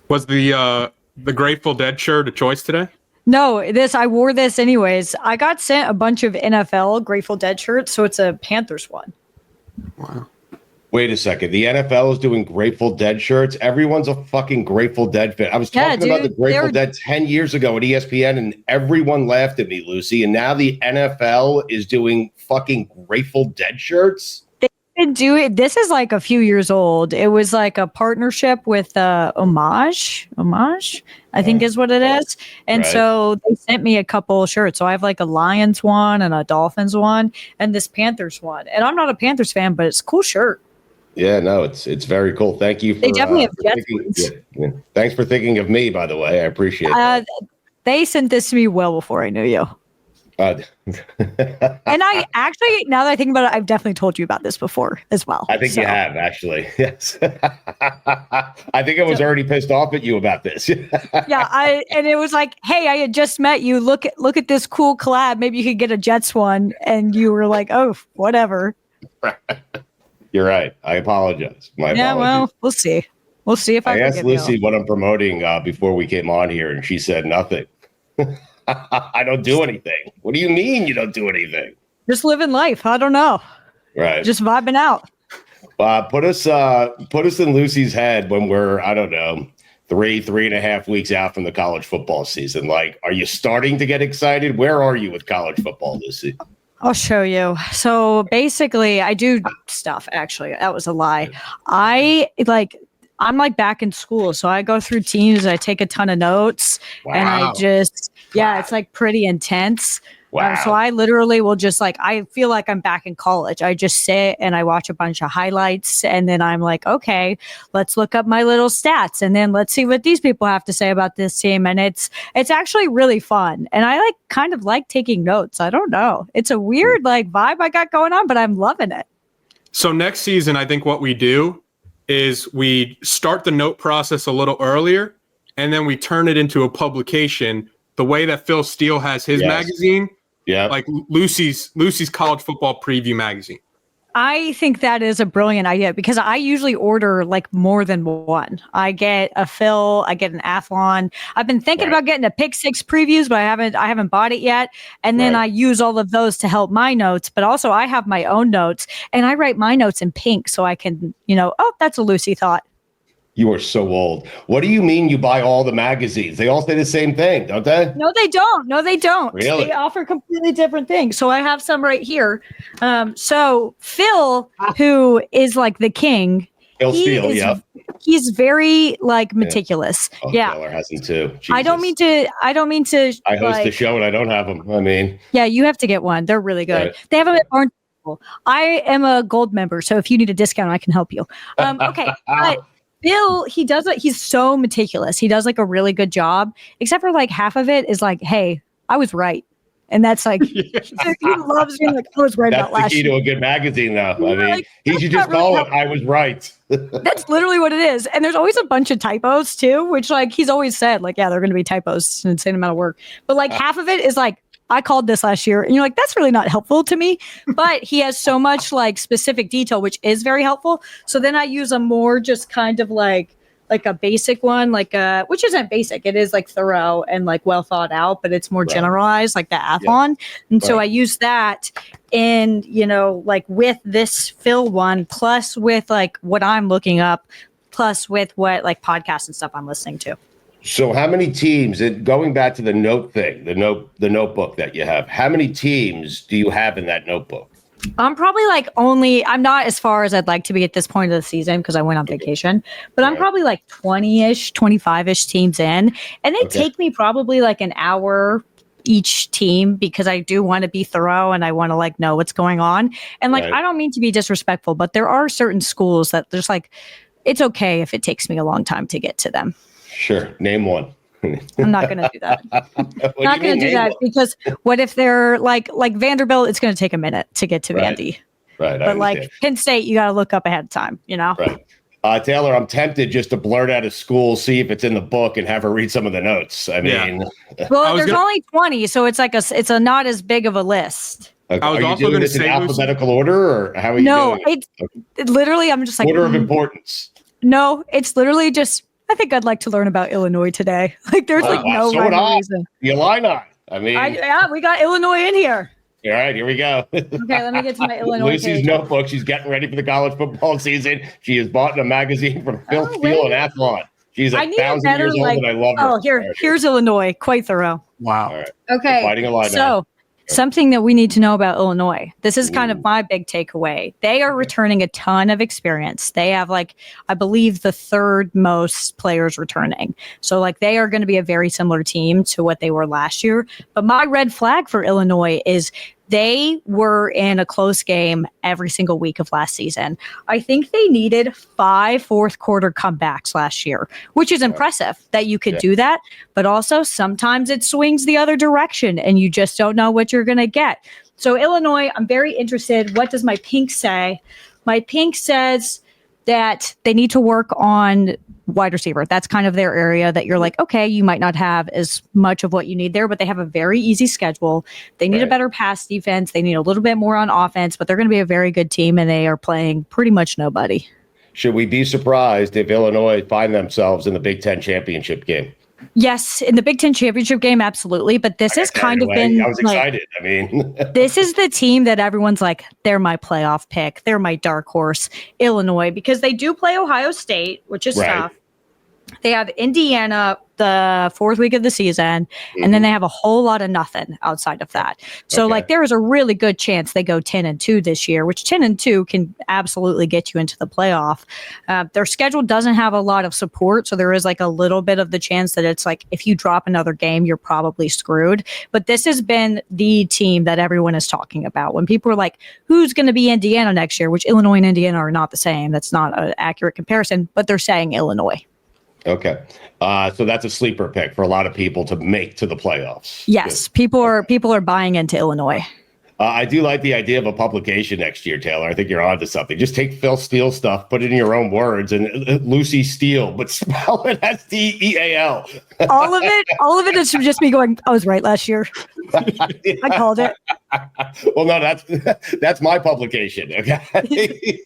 Was the Grateful Dead shirt a choice today? No, I wore this anyways. I got sent a bunch of NFL Grateful Dead shirts, so it's a Panthers one. Wow. Wait a second. The NFL is doing Grateful Dead shirts. Everyone's a fucking Grateful Dead fan. I was talking about the Grateful Dead 10 years ago at ESPN, and everyone laughed at me, Lucy. And now the NFL is doing fucking Grateful Dead shirts. Do it. This is like a few years old. It was like a partnership with Homage, I think is what it is. And so they sent me a couple shirts. So I have like a Lions one and a Dolphins one and this Panthers one. And I'm not a Panthers fan, but it's a cool shirt. Yeah, no, it's very cool. Thank you. They definitely have Thanks for thinking of me, by the way. I appreciate it. They sent this to me well before I knew you. And I actually, now that I think about it, I've definitely told you about this before as well. I think you have, actually. Yes. I think I was already pissed off at you about this. And it was like, hey, I had just met you. Look at this cool collab. Maybe you could get a Jets one. And you were like, oh, whatever. You're right. I apologize. My apologies. Well, we'll see. We'll see if I asked Lucy what I'm promoting before we came on here, and she said nothing. I don't do anything. What do you mean you don't do anything? Just living life. I don't know. Right. Just vibing out. Put us in Lucy's head when we're, I don't know, 3.5 weeks out from the college football season. Like, are you starting to get excited? Where are you with college football, Lucy? I'll show you. So basically, I do stuff. Actually, that was a lie. I'm like back in school, so I go through teams. I take a ton of notes, and I just, it's like pretty intense. Wow. So I literally will just I feel like I'm back in college. I just sit and I watch a bunch of highlights, and then I'm like, okay, let's look up my little stats, and then let's see what these people have to say about this team. And it's actually really fun, and I kind of like taking notes. I don't know, it's a weird vibe I got going on, but I'm loving it. So next season, I think what we do is we start the note process a little earlier, and then we turn it into a publication the way that Phil Steele has his magazine. Yeah. Like Lucy's college football preview magazine. I think that is a brilliant idea because I usually order more than one. I get a Phil, I get an Athlon. I've been thinking about getting a Pick Six previews, but I haven't bought it yet. And then I use all of those to help my notes, but also I have my own notes and I write my notes in pink so I can, that's a Lucy thought. You are so old. What do you mean you buy all the magazines? They all say the same thing, don't they? No, they don't. Really? They offer completely different things. So I have some right here. So Phil, who is like the king, Phil Steele, he's very meticulous. Yeah. Taylor has him too. Jesus. I don't mean to. I host the show and I don't have them. I mean, yeah, you have to get one. They're really good. Right. They have them at Barnes. I am a gold member, so if you need a discount, I can help you. Okay, but Bill, he's so meticulous. He does a really good job, except for half of it is hey, I was right. And that's he loves being I was right about last year. That's the key to a good magazine, though. I mean, he should just call it, I was right. That's literally what it is. And there's always a bunch of typos, too, which he's always said, there are going to be typos, an insane amount of work. But half of it is I called this last year. And you're that's really not helpful to me. But he has so much specific detail, which is very helpful. So then I use a more just kind of like a basic one, which isn't basic. It is thorough and well thought out, but it's more generalized, like the Athlon. Yeah. And so I use that in, with this Phil one, plus with what I'm looking up, plus with what podcasts and stuff I'm listening to. So how many teams, going back to the note thing, the notebook that you have, how many teams do you have in that notebook? I'm probably I'm not as far as I'd like to be at this point of the season because I went on vacation, but I'm probably 20-ish, 25-ish teams in. And they take me probably an hour each team because I do want to be thorough and I want to know what's going on. And I don't mean to be disrespectful, but there are certain schools that there's it's okay if it takes me a long time to get to them. Sure. Name one. I'm not going to do that. Not going to do that because what if they're like Vanderbilt? It's going to take a minute to get to Vandy. Right. But Penn State, you got to look up ahead of time, Right. Taylor, I'm tempted just to blurt out of school, see if it's in the book, and have her read some of the notes. I mean, well, there's only 20, so it's it's a not as big of a list. Okay. Are you doing this in alphabetical order, or how are you doing it? No, literally, I'm just order of importance. No, it's literally just I think I'd like to learn about Illinois today. Like, there's no rhyme or reason. The Illini. I mean, yeah, we got Illinois in here. All right, here we go. Okay, let me get to my Illinois Lucy's page. notebook. She's getting ready for the college football season. She has bought a magazine from Phil Steele and Athlon. She's 1,000 years old, and I love her. Oh, here's Illinois. Quite thorough. Wow. All right. Okay. Fighting Illini. So, something that we need to know about Illinois. This is kind of my big takeaway. They are returning a ton of experience. They have, I believe, the third most players returning. So, they are going to be a very similar team to what they were last year. But my red flag for Illinois is they were in a close game every single week of last season. I think they needed 5 fourth quarter comebacks last year, which is impressive that you could do that. But also sometimes it swings the other direction and you just don't know what you're going to get. So Illinois, I'm very interested. What does my pink say? My pink says that they need to work on wide receiver. That's kind of their area that you're like, okay, you might not have as much of what you need there, but they have a very easy schedule. They need a better pass defense. They need a little bit more on offense, but they're going to be a very good team, and they are playing pretty much nobody. Should we be surprised if Illinois find themselves in the Big Ten championship game? Yes, in the Big Ten championship game, absolutely. But this has kind of been. I was excited. I mean, this is the team that everyone's like, they're my playoff pick. They're my dark horse, Illinois, because they do play Ohio State, which is tough. They have Indiana the fourth week of the season, and then they have a whole lot of nothing outside of that. So there is a really good chance they go 10-2 this year, which 10-2 can absolutely get you into the playoff. Their schedule doesn't have a lot of support, so there is a little bit of the chance that it's if you drop another game, you're probably screwed. But this has been the team that everyone is talking about. When people are like, who's going to be Indiana next year, which Illinois and Indiana are not the same. That's not an accurate comparison, but they're saying Illinois. Okay. So that's a sleeper pick for a lot of people to make to the playoffs. Yes. People are buying into Illinois. I do like the idea of a publication next year, Taylor. I think you're onto something. Just take Phil Steele stuff, put it in your own words, and Lucy Steele, but spell it Steal. All of it is just me going, I was right last year. I called it. Well, no, that's my publication. Okay.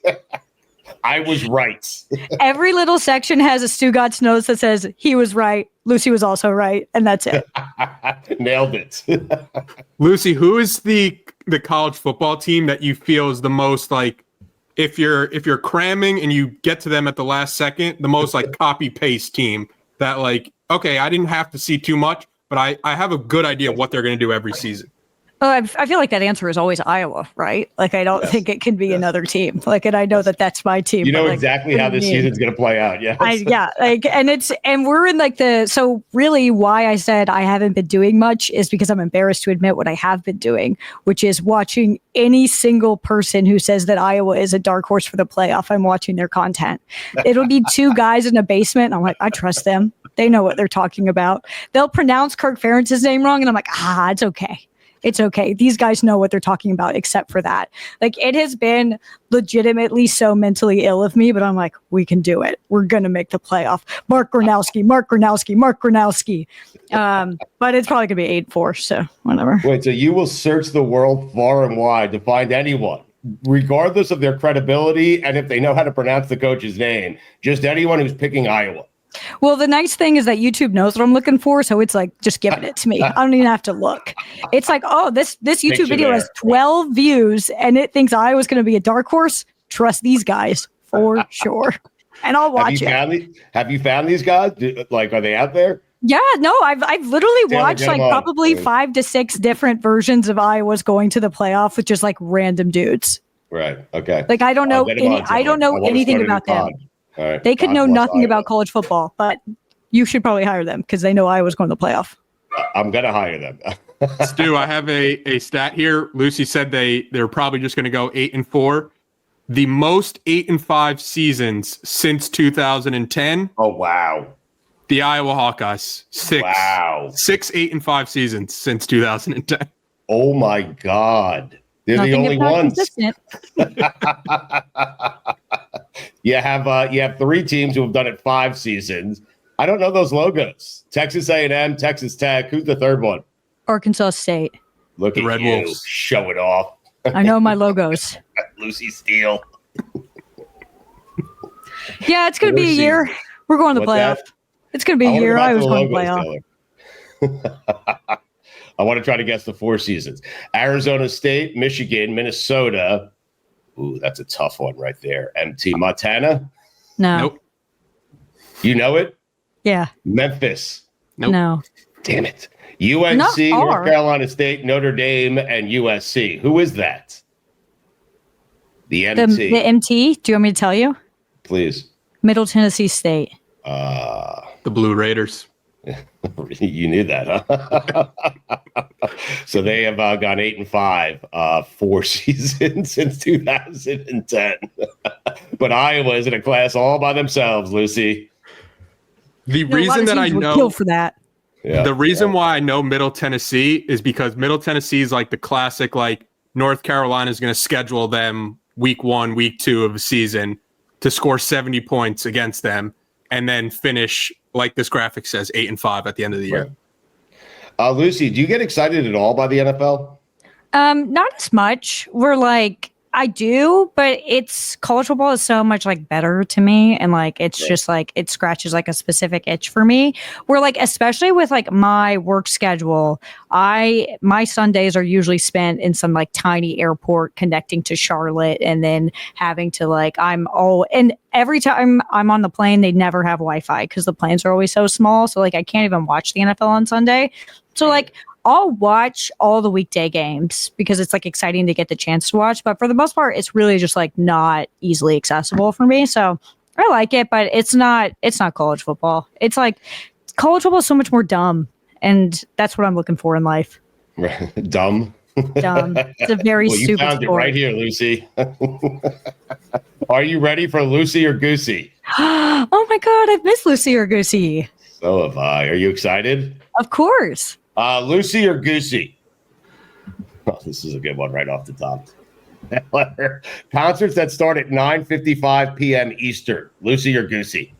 I was right. Every little section has a Stugotz notes that says he was right. Lucy was also right. And that's it. Nailed it. Lucy, who is the college football team that you feel is the most if you're cramming and you get to them at the last second, the most copy paste team that okay, I didn't have to see too much, but I have a good idea of what they're going to do every season. Oh, I feel like that answer is always Iowa, right? I don't think it can be another team. And I know that that's my team. You know exactly how this season's going to play out. Yeah. And we're in so really why I said I haven't been doing much is because I'm embarrassed to admit what I have been doing, which is watching any single person who says that Iowa is a dark horse for the playoff. I'm watching their content. It'll be 2 guys in a basement. And I'm like, I trust them. They know what they're talking about. They'll pronounce Kirk Ferentz's name wrong. And I'm like, it's okay. It's okay. These guys know what they're talking about, except for that. It has been legitimately so mentally ill of me, but I'm like, we can do it. We're going to make the playoff. Mark Gronowski. But it's probably going to be 8-4, so whatever. Wait, so you will search the world far and wide to find anyone, regardless of their credibility and if they know how to pronounce the coach's name, just anyone who's picking Iowa. Well, the nice thing is that YouTube knows what I'm looking for, so it's just giving it to me. I don't even have to look. It's this YouTube video has 12 views, and it thinks Iowa's going to be a dark horse. Trust these guys for sure, and I'll watch it. Have you found these guys? Are they out there? Yeah, no, I've literally watched probably 5 to 6 different versions of Iowa's going to the playoff with just random dudes. Right. Okay. I don't know anything about them. Right. They could know nothing about college football, but you should probably hire them because they know Iowa's going to the playoff. I'm going to hire them. Stu, I have a stat here. Lucy said they're probably just going to go 8-4. The most 8-5 seasons since 2010. Oh, wow. The Iowa Hawkeyes. 6. Wow. 6 8-5 seasons since 2010. Oh, my God. They're the only ones. You have 3 teams who have done it 5 seasons. I don't know those logos. Texas A&M, Texas Tech. Who's the third one? Arkansas State. Look at Red you. Wolves. Show it off. I know my logos. Lucy Steele. Yeah, it's going to be a year. We're going to the playoff. It's going to be a year I was going to play off. I want to try to guess the 4 seasons. Arizona State, Michigan, Minnesota. Ooh, that's a tough one right there. MT Montana? No. Nope. You know it? Yeah. Memphis? Nope. No. Damn it. UNC, North Carolina State, Notre Dame, and USC. Who is that? The MT. The MT? Do you want me to tell you? Please. Middle Tennessee State. The Blue Raiders. You knew that, huh? So they have gone 8-5, 4 seasons since 2010. But Iowa is in a class all by themselves, Lucy. The reason that I know kill for that. Yeah, the reason why I know Middle Tennessee is because Middle Tennessee is like the classic, like North Carolina is going to schedule them week 1, week 2 of the season to score 70 points against them and then finish, like this graphic says, 8-5 at the end of the year. Right. Lucy, do you get excited at all by the NFL? Not as much. We're like, I do, but it's college football is so much like better to me. And like, it's just like, it scratches like a specific itch for me. We're like, especially with like my work schedule, my Sundays are usually spent in some like tiny airport connecting to Charlotte and then having to like, and every time I'm on the plane, they never have Wi-Fi because the planes are always so small. So like, I can't even watch the NFL on Sunday. So like, I'll watch all the weekday games because it's like exciting to get the chance to watch. But for the most part, it's really just like not easily accessible for me. So I like it, but it's not college football. It's like college football is so much more dumb. And that's what I'm looking for in life. Dumb. It's a very you stupid found sport. it right here, Lucy. Are you ready for Lucy or Goosey? Oh my God, I've missed Lucy or Goosey. So have I. Are you excited? Of course. Lucy or Goosey? Oh, this is a good one right off the top. Concerts that start at 9:55 p.m. Eastern. Lucy or Goosey?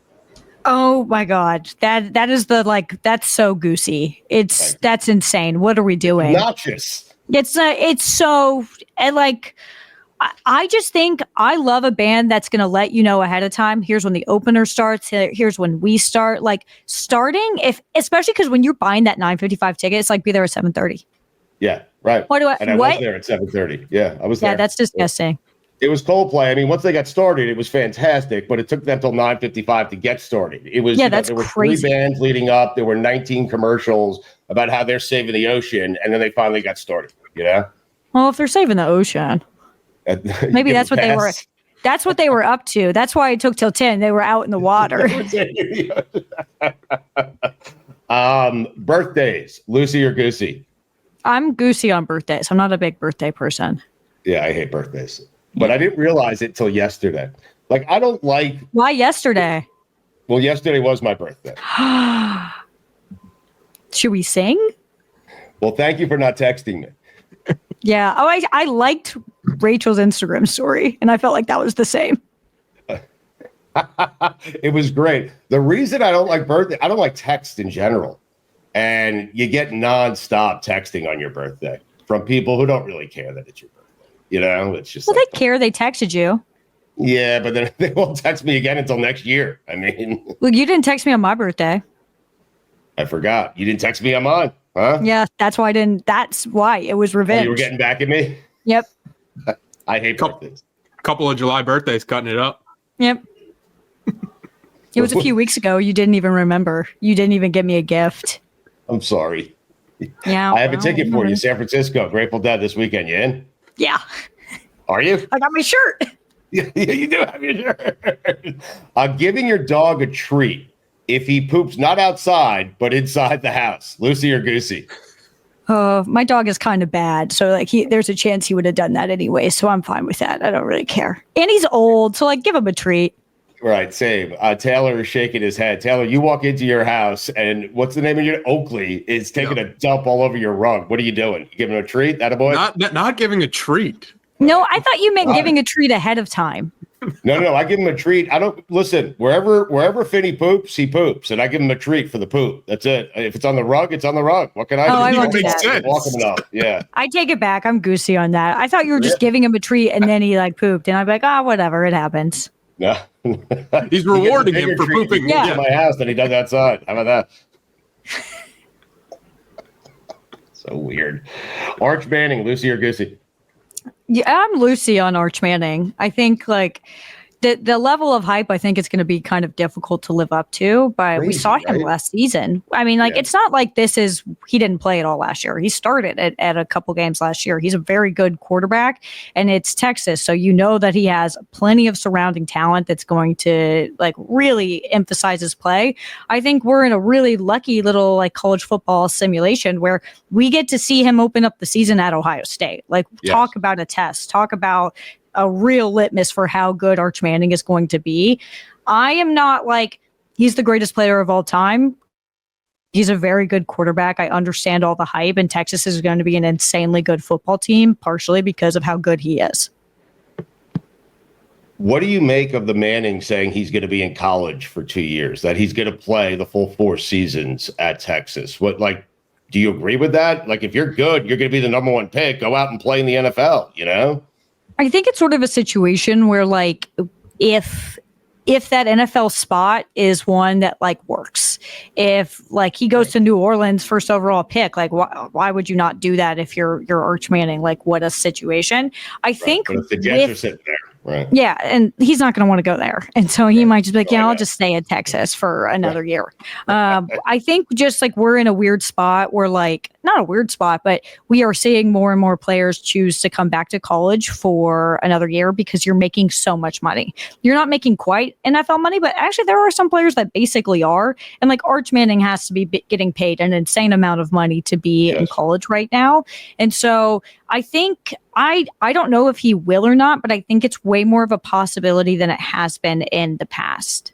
Oh my God. That is that's so Goosey. That's insane. What are we doing? Obnoxious. It's so, and like, I just think I love a band that's going to let you know ahead of time. Here's when the opener starts. Here's when we start. Like starting, especially because when you're buying that 9:55 ticket, it's like be there at 7:30. Yeah, right. I was there at 7:30. Yeah, I was there. Yeah, that's disgusting. It was Coldplay. I mean, once they got started, it was fantastic, but it took them till 9:55 to get started. It was that's there were crazy. 3 bands leading up. There were 19 commercials about how they're saving the ocean, and then they finally got started. You know? Well, if they're saving the ocean. Maybe that's what they were. That's what they were up to. That's why it took till 10. They were out in the water. Birthdays, Lucy or Goosey? I'm Goosey on birthdays. I'm not a big birthday person. Yeah, I hate birthdays. But I didn't realize it till yesterday. Like, I don't like... Why yesterday? Well, yesterday was my birthday. Should we sing? Well, thank you for not texting me. Yeah. Oh, I liked Rachel's Instagram story, and I felt like that was the same. It was great. The reason I don't like birthday, I don't like text in general. And you get nonstop texting on your birthday from people who don't really care that it's your birthday. You know, it's just. Well, they care. They texted you. Yeah, but then they won't text me again until next year. I mean. Look, you didn't text me on my birthday. I forgot. You didn't text me on mine, huh? Yeah, that's why I didn't. That's why it was revenge. Oh, you were getting back at me? Yep. I hate birthdays. Couple of July birthdays, cutting it up. Yep. It was a few weeks ago. You didn't even remember. You didn't even give me a gift. I'm sorry. Yeah. I have a ticket for you, San Francisco, Grateful Dead this weekend. You in? Yeah. Are you? I got my shirt. Yeah, you do have your shirt. Giving your dog a treat if he poops not outside, but inside the house. Lucy or Goosey? My dog is kind of bad. So like there's a chance he would have done that anyway. So I'm fine with that. I don't really care. And he's old. So like give him a treat. Right. Same. Taylor is shaking his head. Taylor, you walk into your house and what's the name of your Oakley is taking a dump all over your rug. What are you doing? You giving him a treat? That a boy? Not giving a treat. No, I thought you meant giving a treat ahead of time. No. I give him a treat. I don't listen. Wherever Finney poops, he poops, and I give him a treat for the poop. That's it. If it's on the rug, it's on the rug. What can I do? I won't do that. Walk him up. Yeah. I take it back. I'm Goosey on that. I thought you were just giving him a treat and then he like pooped, and I'd be like, whatever, it happens. No. He's rewarding him for pooping in my house than he does outside. How about that? So weird. Arch Manning, Lucy or Goosey? Yeah, I'm Lucy on Arch Manning. I think like the level of hype, I think it's going to be kind of difficult to live up to, but we saw him last season. I mean, like, it's not like he didn't play at all last year. He started at a couple games last year. He's a very good quarterback, and it's Texas. So you know that he has plenty of surrounding talent that's going to like really emphasize his play. I think we're in a really lucky little like college football simulation where we get to see him open up the season at Ohio State. Like, talk about a test, talk about a real litmus for how good Arch Manning is going to be. I am not like, he's the greatest player of all time. He's a very good quarterback. I understand all the hype, and Texas is going to be an insanely good football team, partially because of how good he is. What do you make of the Manning saying he's going to be in college for 2 years, that he's going to play the full 4 seasons at Texas? Do you agree with that? Like, if you're good, you're going to be the number 1 pick. Go out and play in the NFL, you know? I think it's sort of a situation where, like, if that NFL spot is one that like works, if like he goes to New Orleans first overall pick, like why would you not do that if you're Arch Manning? Like, what a situation. I think but if the Jets are sitting there. Right. Yeah, and he's not going to want to go there. And so he might just be like, I'll just stay in Texas for another year. I think just like we're in a weird spot where like, not a weird spot, but we are seeing more and more players choose to come back to college for another year because you're making so much money. You're not making quite NFL money, but actually there are some players that basically are. And like Arch Manning has to be getting paid an insane amount of money to be in college right now. And so I think I don't know if he will or not, but I think it's way more of a possibility than it has been in the past.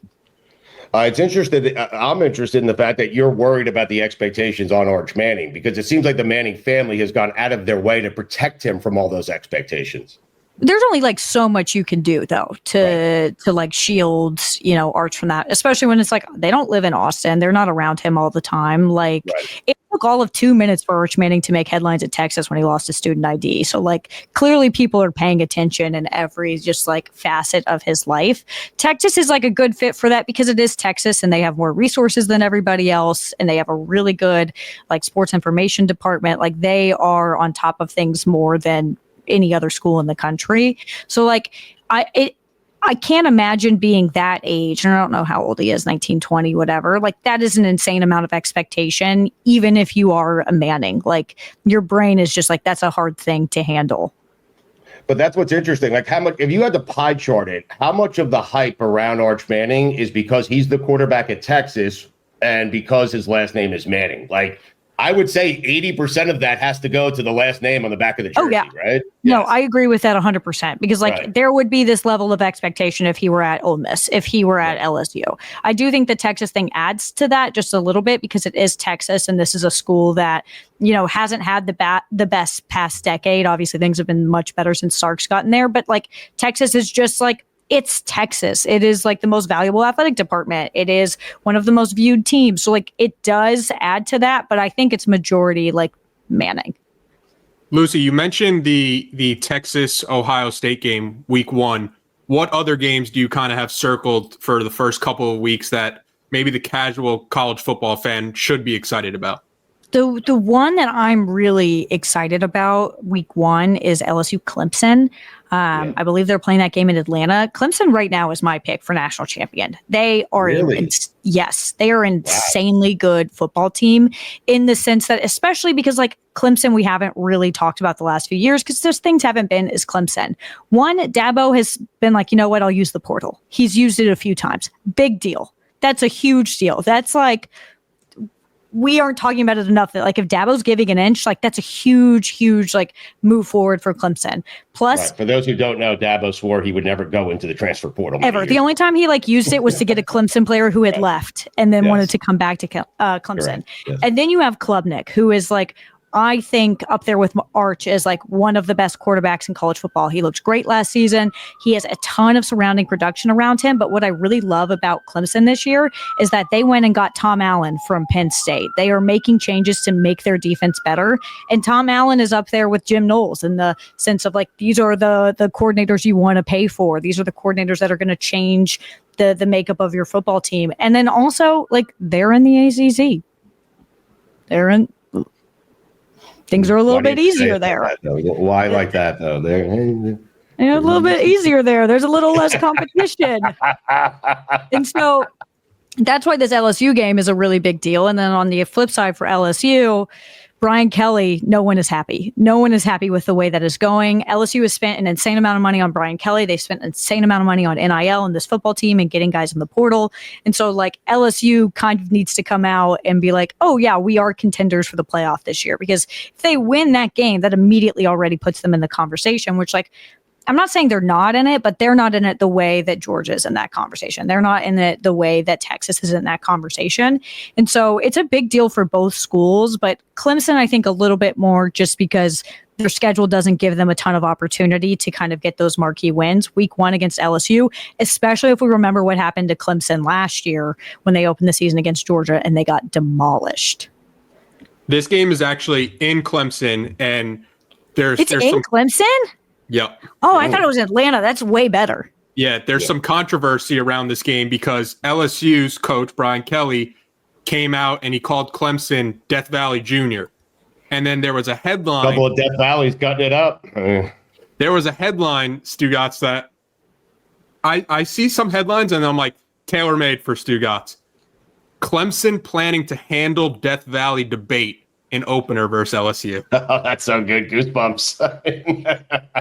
It's interesting. I'm interested in the fact that you're worried about the expectations on Arch Manning, because it seems like the Manning family has gone out of their way to protect him from all those expectations. There's only like so much you can do though to like shield, Arch from that, especially when it's like they don't live in Austin. They're not around him all the time. Like it took all of 2 minutes for Arch Manning to make headlines at Texas when he lost his student ID. So like clearly people are paying attention in every just like facet of his life. Texas is like a good fit for that because it is Texas and they have more resources than everybody else. And they have a really good like sports information department. Like they are on top of things more than any other school in the country. So like I can't imagine being that age, and I don't know how old he is, 19, 20, whatever. Like that is an insane amount of expectation, even if you are a Manning. Like your brain is just like, that's a hard thing to handle. But that's what's interesting. Like how much, if you had to pie chart it, how much of the hype around Arch Manning is because he's the quarterback at Texas and because his last name is Manning? Like, I would say 80% of that has to go to the last name on the back of the jersey, right? No, I agree with that 100% because there would be this level of expectation if he were at Ole Miss, if he were at LSU. I do think the Texas thing adds to that just a little bit because it is Texas and this is a school that, hasn't had the best past decade. Obviously, things have been much better since Sark's gotten there, but like Texas is just like, it's Texas. It is like the most valuable athletic department. It is one of the most viewed teams. So like it does add to that, but I think it's majority like Manning. Lucy, you mentioned the Texas Ohio State game week 1. What other games do you kind of have circled for the first couple of weeks that maybe the casual college football fan should be excited about? The one that I'm really excited about week 1 is LSU Clemson. I believe they're playing that game in Atlanta. Clemson right now is my pick for national champion. They are they are an insanely good football team in the sense that, especially because like Clemson, we haven't really talked about the last few years because those things haven't been as Clemson. One, Dabo has been like, you know what, I'll use the portal. He's used it a few times. Big deal. That's a huge deal. That's like, we aren't talking about it enough that like if Dabo's giving an inch, like that's a huge like move forward for Clemson. Plus, for those who don't know, Dabo swore he would never go into the transfer portal ever. The only time he like used it was to get a Clemson player who had left and then wanted to come back to Clemson. Yes. And then you have Klubnik, who is like I think up there with Arch as like one of the best quarterbacks in college football. He looked great last season. He has a ton of surrounding production around him. But what I really love about Clemson this year is that they went and got Tom Allen from Penn State. They are making changes to make their defense better. And Tom Allen is up there with Jim Knowles in the sense of like, these are the coordinators you want to pay for. These are the coordinators that are going to change the makeup of your football team. And then also like they're in the ACC. Things are a little bit easier there. Why like that though? They're a little bit easier there. There's a little less competition. And so that's why this LSU game is a really big deal. And then on the flip side for LSU, Brian Kelly, no one is happy. No one is happy with the way that is going. LSU has spent an insane amount of money on Brian Kelly. They spent an insane amount of money on NIL and this football team and getting guys in the portal. And so like LSU kind of needs to come out and be like, oh yeah, we are contenders for the playoff this year. Because if they win that game, that immediately already puts them in the conversation, which like, I'm not saying they're not in it, but they're not in it the way that Georgia's in that conversation. They're not in it the way that Texas is in that conversation. And so it's a big deal for both schools, but Clemson, I think a little bit more just because their schedule doesn't give them a ton of opportunity to kind of get those marquee wins. Week 1 against LSU, especially if we remember what happened to Clemson last year when they opened the season against Georgia and they got demolished. This game is actually in Clemson, and there's in some Clemson? Yep. Oh, I thought it was Atlanta. That's way better. Yeah, there's some controversy around this game because LSU's coach, Brian Kelly, came out and he called Clemson Death Valley Jr. And then there was a headline. Couple of Death Valleys cutting it up. There was a headline, Stugotz, that I see some headlines and I'm like, tailor-made for Stugotz. Clemson planning to handle Death Valley debate in opener versus LSU. Oh, that's so good. Goosebumps.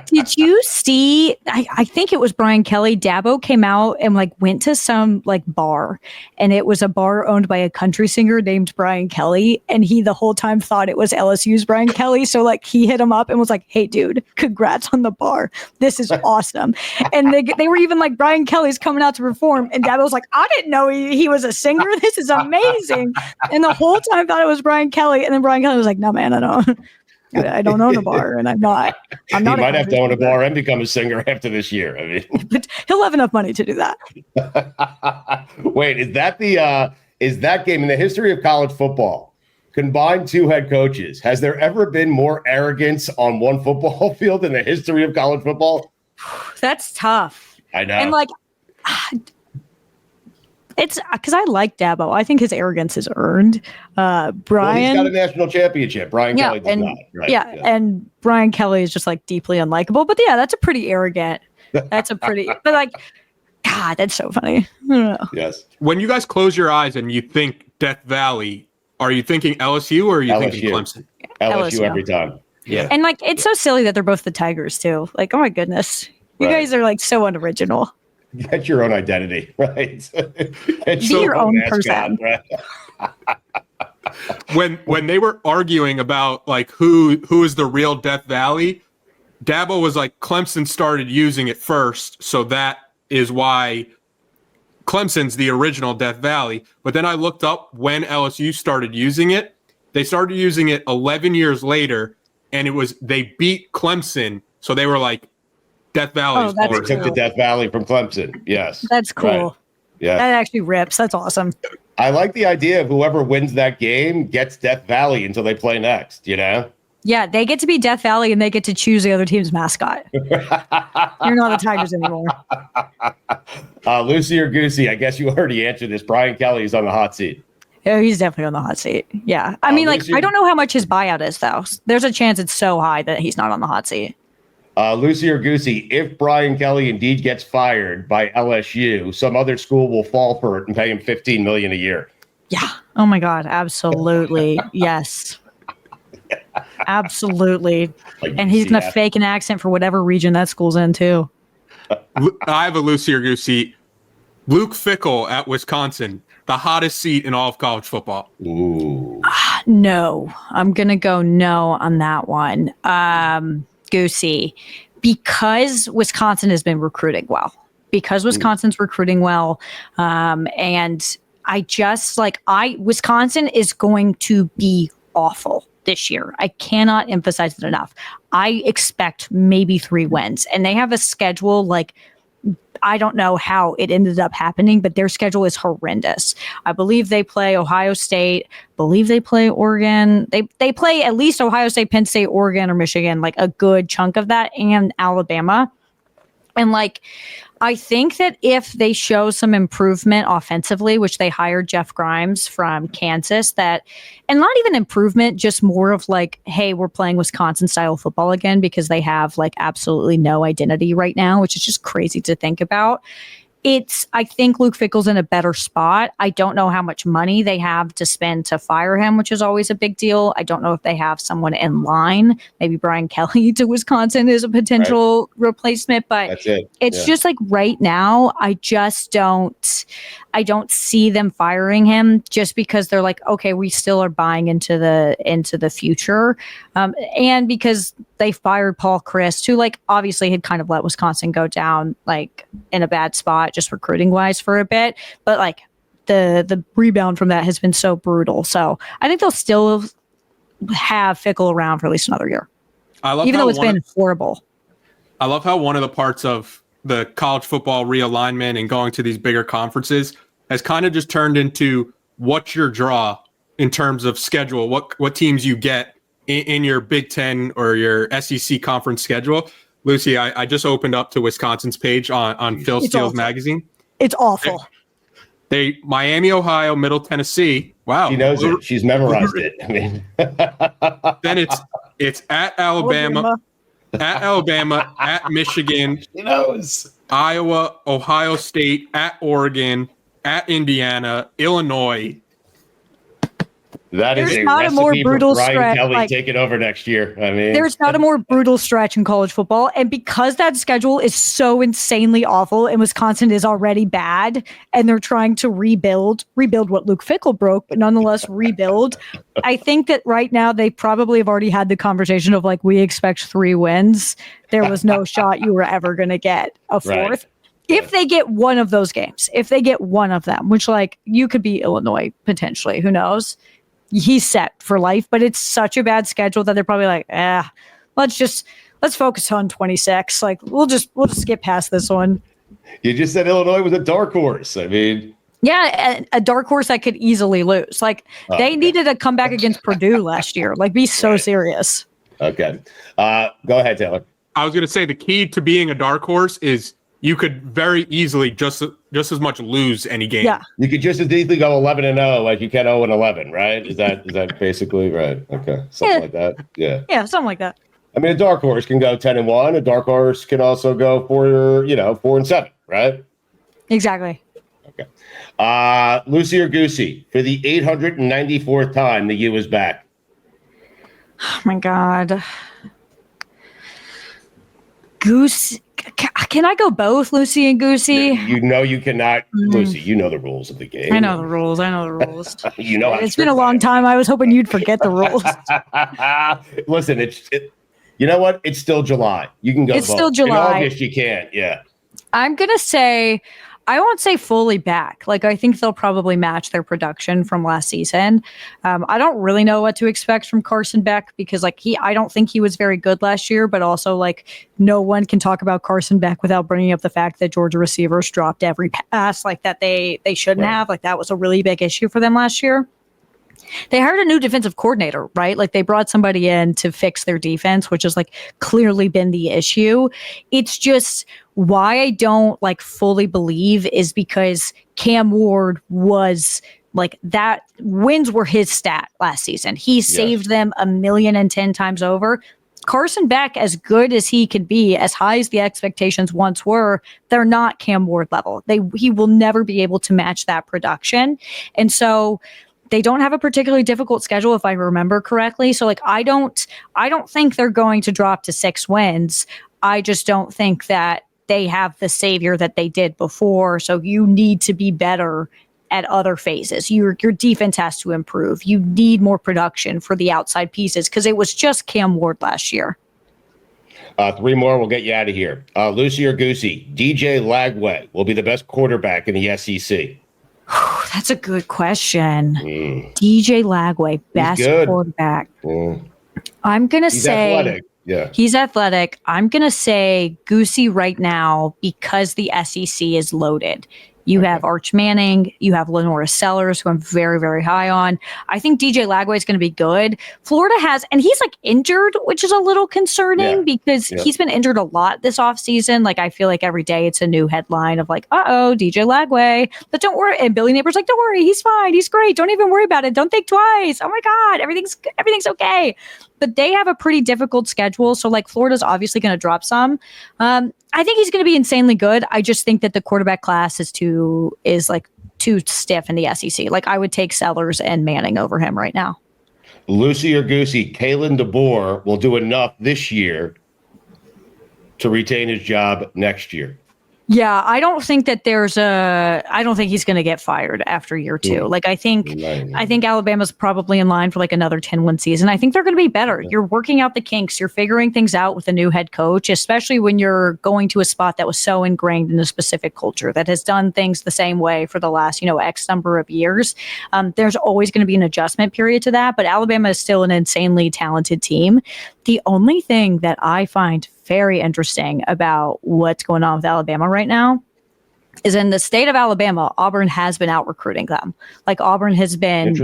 Did you see, I think it was Brian Kelly, Dabo came out and like went to some like bar, and it was a bar owned by a country singer named Brian Kelly. And he the whole time thought it was LSU's Brian Kelly. So like he hit him up and was like, hey dude, congrats on the bar. This is awesome. And they were even like, Brian Kelly's coming out to perform. And Dabo was like, I didn't know he was a singer. This is amazing. And the whole time thought it was Brian Kelly. And then Brian Kelly was like, no man, I don't own a bar, and I'm not. He might have to own a bar and become a singer after this year. I mean, but he'll have enough money to do that. Wait, is that game in the history of college football? Combined 2 head coaches. Has there ever been more arrogance on one football field in the history of college football? That's tough. I know. And like, it's because I like Dabo. I think his arrogance is earned. Brian, well, he's got a national championship. Brian Kelly does not. Right? Yeah, and Brian Kelly is just like deeply unlikable. But yeah, that's a pretty arrogant. But like, God, that's so funny. I don't know. Yes. When you guys close your eyes and you think Death Valley, are you thinking LSU or are you thinking Clemson? LSU every time. Yeah. And like, it's so silly that they're both the Tigers too. Like, oh my goodness, you guys are like so unoriginal. Get your own identity, right? Be your own person. Right? When they were arguing about like who is the real Death Valley, Dabo was like, Clemson started using it first, so that is why Clemson's the original Death Valley. But then I looked up when LSU started using it. They started using it 11 years later, and they beat Clemson, so they were like, Death Valley. They took the Death Valley from Clemson. Yes. That's cool. Right. Yeah. That actually rips. That's awesome. I like the idea of whoever wins that game gets Death Valley until they play next, you know? Yeah, they get to be Death Valley and they get to choose the other team's mascot. You're not the Tigers anymore. Lucy or Goosey, I guess you already answered this. Brian Kelly is on the hot seat. Oh, he's definitely on the hot seat. Yeah. I mean, Lucy, I don't know how much his buyout is, though. There's a chance it's so high that he's not on the hot seat. Lucy or Goosey, if Brian Kelly indeed gets fired by LSU, some other school will fall for it and pay him $15 million a year. Yeah. Oh my God. Absolutely. Yes. Absolutely. And he's going to fake an accent for whatever region that school's in too. I have a Lucy or Goosey. Luke Fickell at Wisconsin, the hottest seat in all of college football. Ooh. No, I'm going to go no on that one. Goosey, because Wisconsin has been recruiting well. Wisconsin's recruiting well. And I just Wisconsin is going to be awful this year. I cannot emphasize it enough. I expect maybe 3 wins, and they have a schedule like, I don't know how it ended up happening, but their schedule is horrendous. I believe they play Ohio State, believe they play Oregon. They play at least Ohio State, Penn State, Oregon, or Michigan, like a good chunk of that, and Alabama. And like, I think that if they show some improvement offensively, which they hired Jeff Grimes from Kansas, and not even improvement, just more of like, hey, we're playing Wisconsin style football again, because they have like absolutely no identity right now, which is just crazy to think about. I think Luke Fickell's in a better spot. I don't know how much money they have to spend to fire him, which is always a big deal. I don't know if they have someone in line. Maybe Brian Kelly to Wisconsin is a potential replacement, but that's it. It's just like right now, I don't see them firing him, just because they're like, okay, we still are buying into the future. And because they fired Paul Chryst, who like obviously had kind of let Wisconsin go down like in a bad spot, just recruiting wise for a bit. But like the rebound from that has been so brutal. So I think they'll still have Fickell around for at least another year. Even though it's been horrible. I love how one of the parts of the college football realignment and going to these bigger conferences has kind of just turned into what's your draw in terms of schedule, what teams you get in your Big Ten or your SEC conference schedule. Lucy, I just opened up to Wisconsin's page on Phil Steele's magazine. It's awful. They Miami, Ohio, Middle Tennessee. Wow. She knows it. She's memorized it. I mean, then it's at Alabama, at Michigan, she knows. Iowa, Ohio State, at Oregon, at Indiana, Illinois. That is there's a not recipe a more brutal for Brian stretch. Kelly Like, taking over next year. I mean, there's not a more brutal stretch in college football. And because that schedule is so insanely awful and Wisconsin is already bad and they're trying to rebuild what Luke Fickell broke, but nonetheless rebuild. I think that right now they probably have already had the conversation of like, we expect 3 wins. There was no shot you were ever going to get a 4th. Right. If they get one of those games, if they get one of them, which like you could be Illinois potentially, who knows? He's set for life, but it's such a bad schedule that they're probably like, let's focus on 26. Like we'll just skip past this one. You just said Illinois was a dark horse. I mean, yeah, a dark horse that could easily lose. Like they needed a comeback against Purdue last year. Like be so serious. Okay, go ahead, Taylor. I was going to say the key to being a dark horse is you could very easily just as much lose any game. Yeah. You could just as easily go 11-0 like you can 0-11, right? Is that basically right? Okay. Something like that. Yeah. Yeah, something like that. I mean, a dark horse can go 10-1. A dark horse can also go 4-7, right? Exactly. Okay. Lucy or Goosey, for the 894th time, the U is back. Oh my God. Goose. Can I go both, Lucy and Goosey? You know you cannot, Lucy. You know the rules of the game. I know the rules. You know, it's been a long time. I was hoping you'd forget the rules. Listen, you know what? It's still July. You can go. It's both. still July. In August, you can't. Yeah. I'm gonna say, I won't say fully back. Like I think they'll probably match their production from last season. I don't really know what to expect from Carson Beck because I don't think he was very good last year, but also like no one can talk about Carson Beck without bringing up the fact that Georgia receivers dropped every pass like that they shouldn't have. Like that was a really big issue for them last year. They hired a new defensive coordinator, right? Like they brought somebody in to fix their defense, which has like clearly been the issue. It's just why I don't like fully believe is because Cam Ward was like that. Wins were his stat last season. He saved them 1,010,000 times over. Carson Beck, as good as he could be, as high as the expectations once were, they're not Cam Ward level. He will never be able to match that production. And so they don't have a particularly difficult schedule, if I remember correctly. So like, I don't think they're going to drop to 6 wins. I just don't think that they have the savior that they did before. So you need to be better at other phases. Your defense has to improve. You need more production for the outside pieces because it was just Cam Ward last year. 3 more, we'll get you out of here. Lucy or Goosey, DJ Lagway will be the best quarterback in the SEC. That's a good question. DJ Lagway, best quarterback. I'm going to say athletic. Yeah. He's athletic. I'm going to say Goosey right now because the SEC is loaded. You have Arch Manning. You have Lenora Sellers, who I'm very, very high on. I think DJ Lagway is going to be good. Florida has, and he's like injured, which is a little concerning because he's been injured a lot this offseason. Like, I feel like every day it's a new headline of like, DJ Lagway. But don't worry. And Billy Neighbors like, don't worry. He's fine. He's great. Don't even worry about it. Don't think twice. Oh my God. Everything's okay. But they have a pretty difficult schedule. So like Florida's obviously going to drop some. I think he's going to be insanely good. I just think that the quarterback class is too stiff in the SEC. Like I would take Sellers and Manning over him right now. Lucy or Goosey, Kalen DeBoer will do enough this year to retain his job next year. Yeah, I don't think that I don't think he's going to get fired after year two. Like I think Alabama's probably in line for like another 10-win season. I think they're going to be better. You're working out the kinks. You're figuring things out with a new head coach, especially when you're going to a spot that was so ingrained in a specific culture that has done things the same way for the last, X number of years. There's always going to be an adjustment period to that, but Alabama is still an insanely talented team. The only thing that I find very interesting about what's going on with Alabama right now is in the state of Alabama, Auburn has been out recruiting them. Like Auburn has been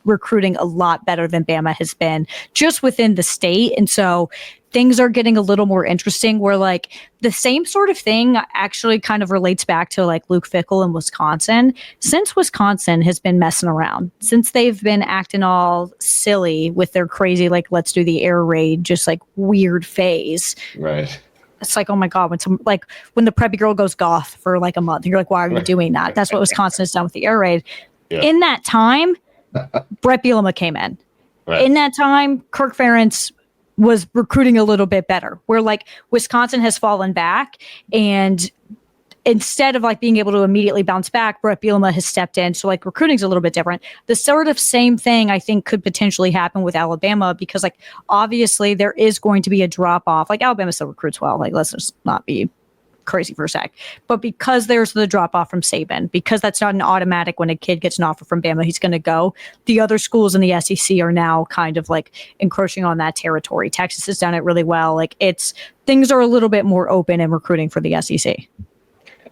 recruiting a lot better than Bama has been just within the state. And so things are getting a little more interesting where like the same sort of thing actually kind of relates back to like Luke Fickell in Wisconsin. Since Wisconsin has been messing around, since they've been acting all silly with their crazy, like, let's do the air raid, just like weird phase. Right. It's like, oh my God, when the preppy girl goes goth for like a month, you're like, why are you doing that? That's what Wisconsin has done with the air raid. Yeah. In that time, Brett Bielema came in. Right. In that time, Kirk Ferentz was recruiting a little bit better, where like Wisconsin has fallen back, and instead of like being able to immediately bounce back, Brett Bielema has stepped in. So like recruiting's a little bit different. The sort of same thing I think could potentially happen with Alabama, because like obviously there is going to be a drop off. Like Alabama still recruits well. Like let's just not be crazy for a sec. But because there's the drop off from Saban, because that's not an automatic when a kid gets an offer from Bama, he's going to go. The other schools in the SEC are now kind of like encroaching on that territory. Texas has done it really well. Like things are a little bit more open in recruiting for the SEC.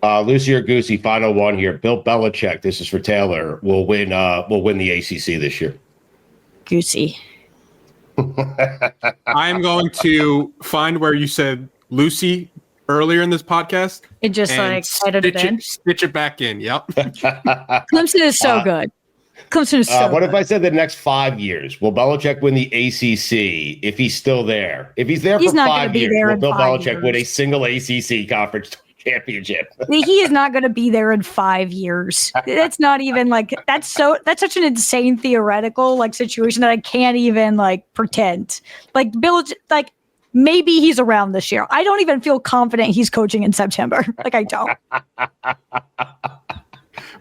Lucy or Goosey, final one here. Bill Belichick, this is for Taylor, will win the ACC this year. Goosey. I'm going to find where you said Lucy earlier in this podcast. It just like edited it in. Stitch it back in. Yep. Clemson is so good. Clemson is so What good. if I said the next 5 years? Will Belichick win the ACC if he's still there? If he's there for 5 years, will Bill Belichick win a single ACC conference championship? He is not going to be there in 5 years. That's not even like that's such an insane theoretical like situation that I can't even like pretend. Like Bill, like maybe he's around this year. I don't even feel confident he's coaching in September. Like I don't.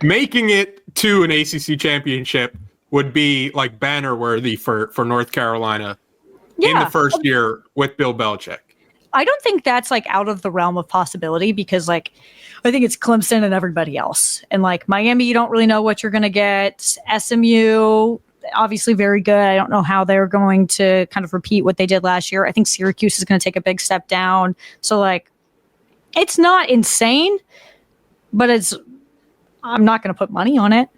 Making it to an ACC championship would be like banner worthy for North Carolina in the first year with Bill Belichick. I don't think that's like out of the realm of possibility, because like I think it's Clemson and everybody else. And like Miami, you don't really know what you're going to get. SMU, obviously very good. I don't know how they're going to kind of repeat what they did last year. I think Syracuse is going to take a big step down. So like it's not insane, but I'm not going to put money on it.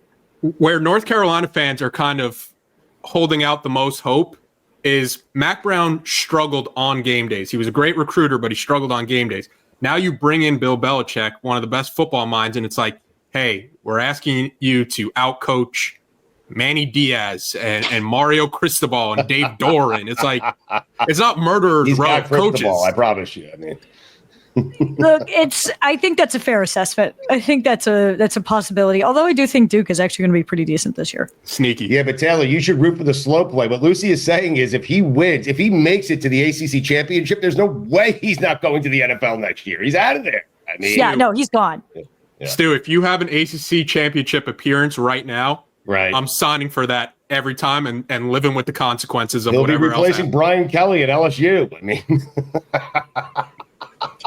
Where North Carolina fans are kind of holding out the most hope is Mack Brown struggled on game days. He was a great recruiter, but he struggled on game days. Now you bring in Bill Belichick, one of the best football minds, and it's like, hey, we're asking you to outcoach Manny Diaz and Mario Cristobal and Dave Doran. It's like, it's not murderers row coaches. I promise you. I mean, look, I think that's a fair assessment. I think that's a possibility. Although I do think Duke is actually going to be pretty decent this year. Sneaky. Yeah, but Taylor, you should root for the slow play. What Lucy is saying is if he wins, if he makes it to the ACC championship, there's no way he's not going to the NFL next year. He's out of there. I mean, he's gone. Yeah. Stu, if you have an ACC championship appearance right now, I'm signing for that every time and living with the consequences of whatever else. He'll be replacing Brian Kelly at LSU. I mean,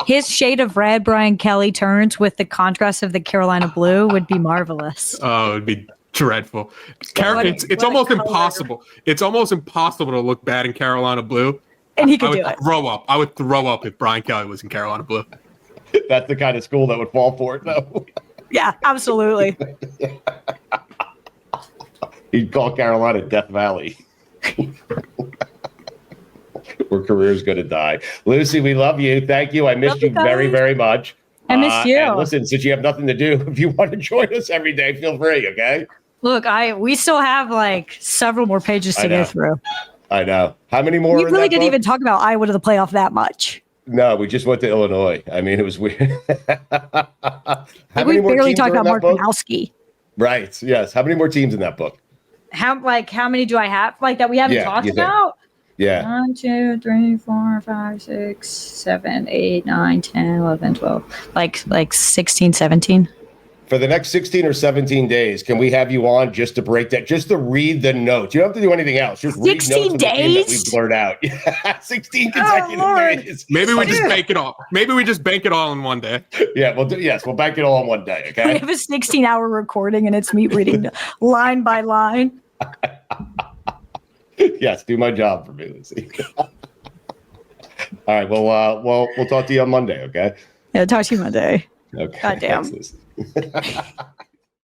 his shade of red, Brian Kelly turns with the contrast of the Carolina blue would be marvelous. Oh, it'd be dreadful. It's almost impossible. It's almost impossible to look bad in Carolina blue. And he could do it. I would throw up if Brian Kelly was in Carolina blue. That's the kind of school that would fall for it, though. Yeah, absolutely. He'd call Carolina Death Valley. Where career's going to die. Lucy, we love you. Thank you. I missed you very, very much. I missed you. And listen, since you have nothing to do, if you want to join us every day, feel free, okay? Look, we still have like several more pages to go through. I know. How many more? We really didn't even talk about Iowa to the playoff that much. No, we just went to Illinois. I mean, it was weird. We barely talked about Mark Minowski. Right. Yes. How many more teams in that book? How many do I have? Like that we haven't talked about? Yeah. 1, 2, 3, 4, 5, 6, 7, 8, 9, 10, 11, 12. Like 16, 17. For the next 16 or 17 days, can we have you on just to break that, just to read the notes? You don't have to do anything else. Just read 16 notes days? that we blurred out. 16 consecutive days. Maybe we just bank it all. Maybe we just bank it all in one day. Yeah, we'll bank it all in one day, okay? We have a 16-hour recording, and it's me reading line by line. Yes, do my job for me, Lucy. All right, we'll talk to you on Monday, okay? Yeah, talk to you Monday. Okay. Goddamn. Thanks, Lucy.